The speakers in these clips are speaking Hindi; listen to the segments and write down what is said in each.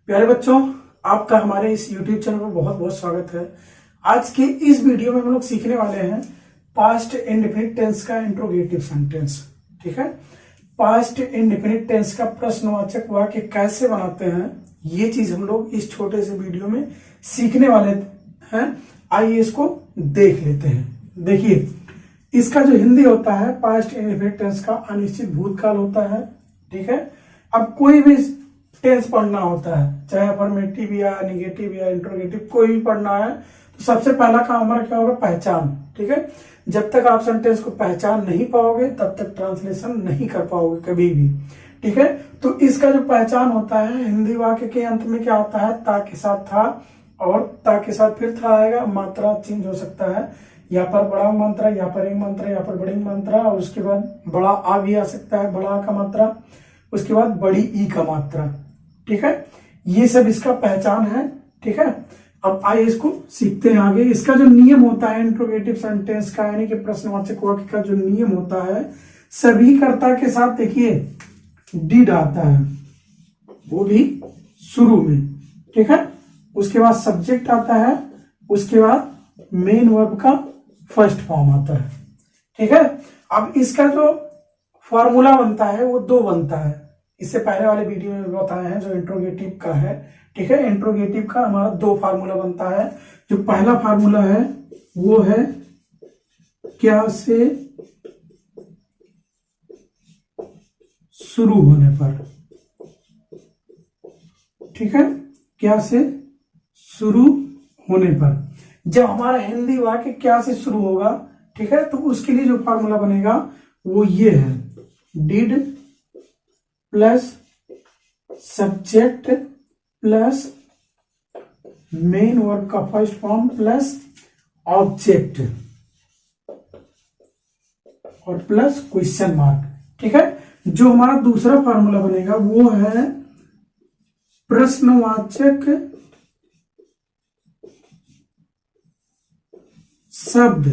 प्यारे बच्चों, आपका हमारे इस YouTube चैनल पर बहुत बहुत स्वागत है। आज के इस वीडियो में हम लोग सीखने वाले हैं पास्ट इंडेफिनिट टेंस का इंट्रोगेटिव सेंटेंस। ठीक है, पास्ट इंडेफिनिट टेंस का प्रश्नवाचक वाक्य कैसे बनाते हैं, ये चीज हम लोग इस छोटे से वीडियो में सीखने वाले हैं। आइए इसको देख लेते हैं। देखिए, इसका जो हिंदी होता है पास्ट इंडेफिनिट टेंस का अनिश्चित भूतकाल होता है। ठीक है, अब कोई भी टेंस पढ़ना होता है, चाहे अफर्मेटिव या निगेटिव या इंट्रोगेटिव कोई भी पढ़ना है, तो सबसे पहला काम हमारा क्या होगा? पहचान। ठीक है, जब तक आप सेंटेंस को पहचान नहीं पाओगे तब तक ट्रांसलेशन नहीं कर पाओगे कभी भी। ठीक है, तो इसका जो पहचान होता है, हिंदी वाक्य के अंत में क्या होता है? ता के साथ था और ता के साथ फिर था आएगा। मात्रा चेंज हो सकता है, यहाँ पर बड़ा मात्रा, यहाँ पर एक मात्रा, यहाँ पर बड़ी मात्रा, और उसके बाद बड़ा आ भी आ सकता है, बड़ा आ का मात्रा, उसके बाद बड़ी ई का मात्रा। ठीक है, ये सब इसका पहचान है। ठीक है, अब आइए इसको सीखते हैं आगे। इसका जो नियम होता है इंट्रोगेटिव सेंटेंस का, यानी कि प्रश्नवाचक वाक्य का जो नियम होता है, सभी कर्ता के साथ देखिए डिड आता है, वो भी शुरू में। ठीक है, उसके बाद सब्जेक्ट आता है, उसके बाद मेन वर्ब का फर्स्ट फॉर्म आता है। ठीक है, अब इसका जो फॉर्मूला बनता है वो दो बनता है। इससे पहले वाले वीडियो में बताए हैं जो इंट्रोगेटिव का है। ठीक है, इंट्रोगेटिव का हमारा दो फार्मूला बनता है। जो पहला फार्मूला है वो है क्या से शुरू होने पर। ठीक है, क्या से शुरू होने पर। जब हमारा हिंदी वाक्य क्या से शुरू होगा, ठीक है, तो उसके लिए जो फार्मूला बनेगा वो ये है, did plus subject plus main verb का फर्स्ट फॉर्म प्लस ऑब्जेक्ट और प्लस क्वेश्चन मार्क। ठीक है, जो हमारा दूसरा फार्मूला बनेगा वो है प्रश्नवाचक शब्द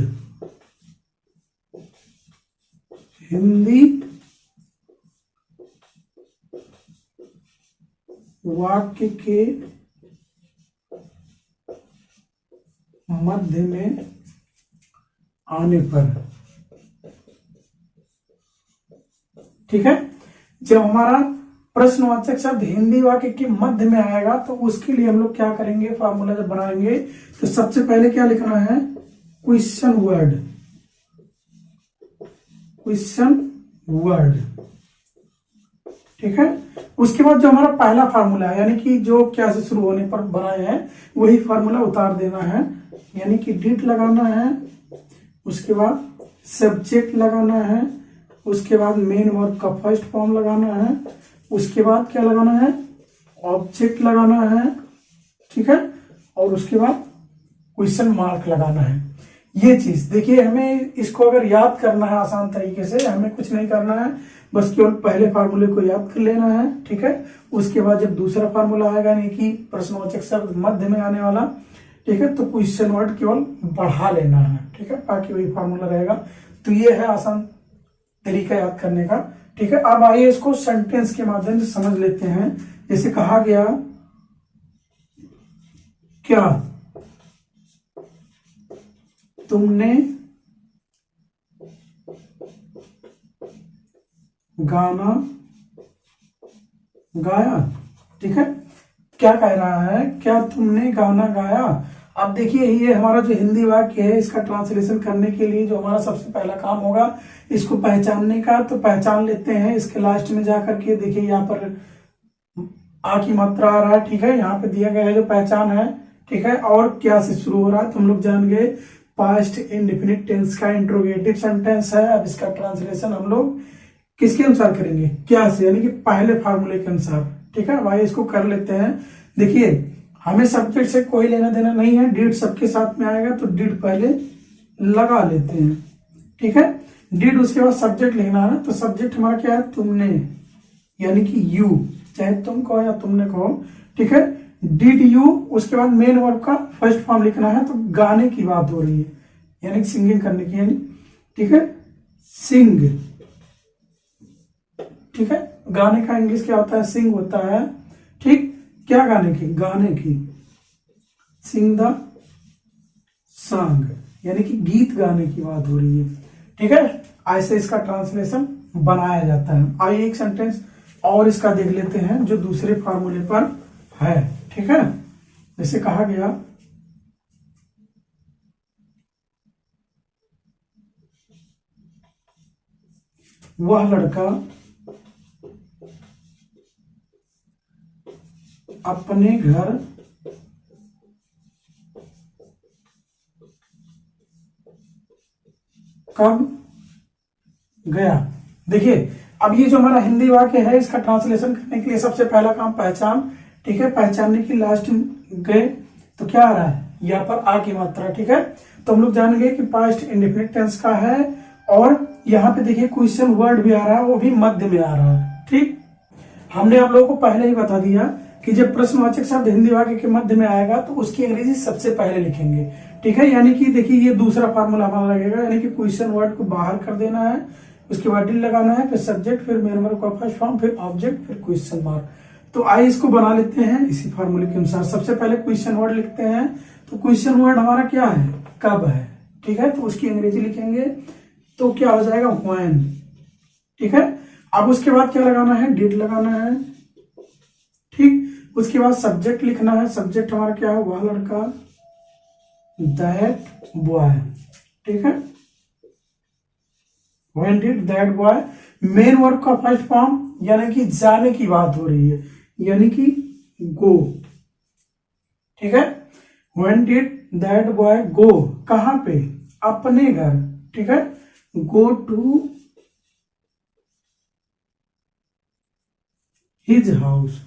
हिंदी वाक्य के मध्य में आने पर। ठीक है, जब हमारा प्रश्नवाचक शब्द हिंदी वाक्य के मध्य में आएगा तो उसके लिए हम लोग क्या करेंगे? फार्मूला जब बनाएंगे तो सबसे पहले क्या लिखना है? Question word, question word. ठीक है, उसके बाद जो हमारा पहला फार्मूला है, यानी कि जो क्या से शुरू होने पर बनाए हैं, वही फार्मूला उतार देना है। यानी कि डिड लगाना है, उसके बाद सब्जेक्ट लगाना है, उसके बाद मेन वर्ब का फर्स्ट फॉर्म लगाना है, उसके बाद क्या लगाना है? ऑब्जेक्ट लगाना है। ठीक है, और उसके बाद क्वेश्चन मार्क लगाना है। ये चीज देखिए, हमें इसको अगर याद करना है आसान तरीके से, हमें कुछ नहीं करना है, बस केवल पहले फार्मूले को याद कर लेना है। ठीक है, उसके बाद जब दूसरा फार्मूला आएगा, यानी कि प्रश्नवाचक शब्द मध्य में आने वाला, ठीक है, तो क्वेश्चन वर्ड केवल बढ़ा लेना है। ठीक है, बाकी वही फार्मूला रहेगा। तो ये है आसान तरीका याद करने का। ठीक है, अब आइए इसको सेंटेंस के माध्यम से समझ लेते हैं। जैसे कहा गया, क्या तुमने गाना गाया। ठीक है, क्या कह रहा है? क्या तुमने गाना गाया। अब देखिए, ये हमारा जो हिंदी वाक्य है, इसका ट्रांसलेशन करने के लिए जो हमारा सबसे पहला काम होगा इसको पहचानने का, तो पहचान लेते हैं। इसके लास्ट में जाकर के देखिए, यहाँ पर आ की मात्रा आ रहा है। ठीक है, यहाँ पे दिया गया है जो पहचान है। ठीक है, और क्या से शुरू हो रहा है, तो हम लोग जान गए पास्ट इंडेफिनिट टेंस का इंट्रोगेटिव सेंटेंस है। अब इसका ट्रांसलेशन हम लोग किसके अनुसार करेंगे? क्या से, यानी कि पहले फार्मूले के अनुसार। ठीक है, भाई इसको कर लेते हैं। देखिए, हमें सब्जेक्ट से कोई लेना देना नहीं है, डिड सबके साथ में आएगा तो डिड पहले लगा लेते हैं। ठीक है, डिड उसके बाद सब्जेक्ट लिखना है ना, तो सब्जेक्ट हमारा क्या है? तुमने, यानी कि यू, चाहे तुम कहो या तुमने कहो। ठीक है, डिड यू, उसके बाद मेन वर्ब का फर्स्ट फॉर्म लिखना है, तो गाने की बात हो रही है, यानी सिंगिंग करने की। यानी ठीक है, सिंग। ठीक है, गाने का इंग्लिश क्या होता है? सिंग होता है। ठीक, क्या गाने की? गाने की। सिंग द सॉन्ग, यानी कि गीत गाने की बात हो रही है। ठीक है, ऐसे इसका ट्रांसलेशन बनाया जाता है। आइए एक सेंटेंस और इसका देख लेते हैं जो दूसरे फार्मूले पर है। ठीक है, जैसे कहा गया, वह लड़का अपने घर कब गया। देखिए, अब ये जो हमारा हिंदी वाक्य है, इसका ट्रांसलेशन करने के लिए सबसे पहला काम पहचान। ठीक है, पहचानने की लास्ट गए तो क्या आ रहा है? यहाँ पर आ की मात्रा। ठीक है, तो हम लोग जानेंगे कि पास्ट इंडेफिनिट टेंस का है, और यहाँ पे देखिए क्वेश्चन वर्ड भी आ रहा है, वो भी मध्य में आ रहा है। ठीक, हमने आप लोगों को पहले ही बता दिया कि जब प्रश्नवाचक शब्द हिंदी वाक्य के मध्य में आएगा तो उसकी अंग्रेजी सबसे पहले लिखेंगे। ठीक है, यानी कि देखिए ये दूसरा फार्मूला हमारा लगेगा, यानी कि क्वेश्चन वर्ड को बाहर कर देना है, उसके बाद डिल लगाना है, फिर सब्जेक्ट, फिर मेन वर्ब का फर्स्ट फॉर्म, फिर ऑब्जेक्ट, फिर क्वेश्चन मार्क। तो आइए इसको बना लेते हैं इसी फार्मूले के अनुसार। सबसे पहले क्वेश्चन वर्ड लिखते हैं, तो क्वेश्चन वर्ड हमारा क्या है? कब है। ठीक है, तो उसकी अंग्रेजी लिखेंगे तो क्या हो जाएगा? व्हेन। ठीक है, अब उसके बाद क्या लगाना है? डिड लगाना है। ठीक, उसके बाद सब्जेक्ट लिखना है। सब्जेक्ट हमारा क्या है? वह लड़का, दैट बॉय। ठीक है, when did that boy. Main verb का फर्स्ट फॉर्म, यानी कि जाने की बात हो रही है, यानी कि गो। ठीक है, व्हेन डिड दैट बॉय गो, कहां पे? अपने घर। ठीक है, गो टू हिज हाउस।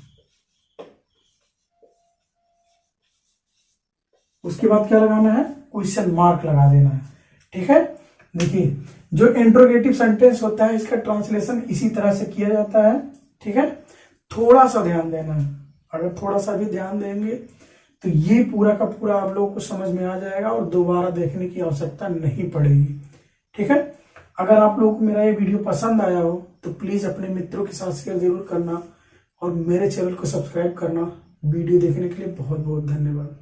उसके बाद क्या लगाना है? क्वेश्चन मार्क लगा देना है। ठीक है, देखिए जो इंट्रोगेटिव सेंटेंस होता है इसका ट्रांसलेशन इसी तरह से किया जाता है। ठीक है, थोड़ा सा ध्यान देना है, अगर थोड़ा सा भी ध्यान देंगे तो ये पूरा का पूरा आप लोगों को समझ में आ जाएगा और दोबारा देखने की आवश्यकता नहीं पड़ेगी। ठीक है, अगर आप लोगों को मेरा ये वीडियो पसंद आया हो तो प्लीज अपने मित्रों के साथ शेयर जरूर करना और मेरे चैनल को सब्सक्राइब करना। वीडियो देखने के लिए बहुत बहुत धन्यवाद।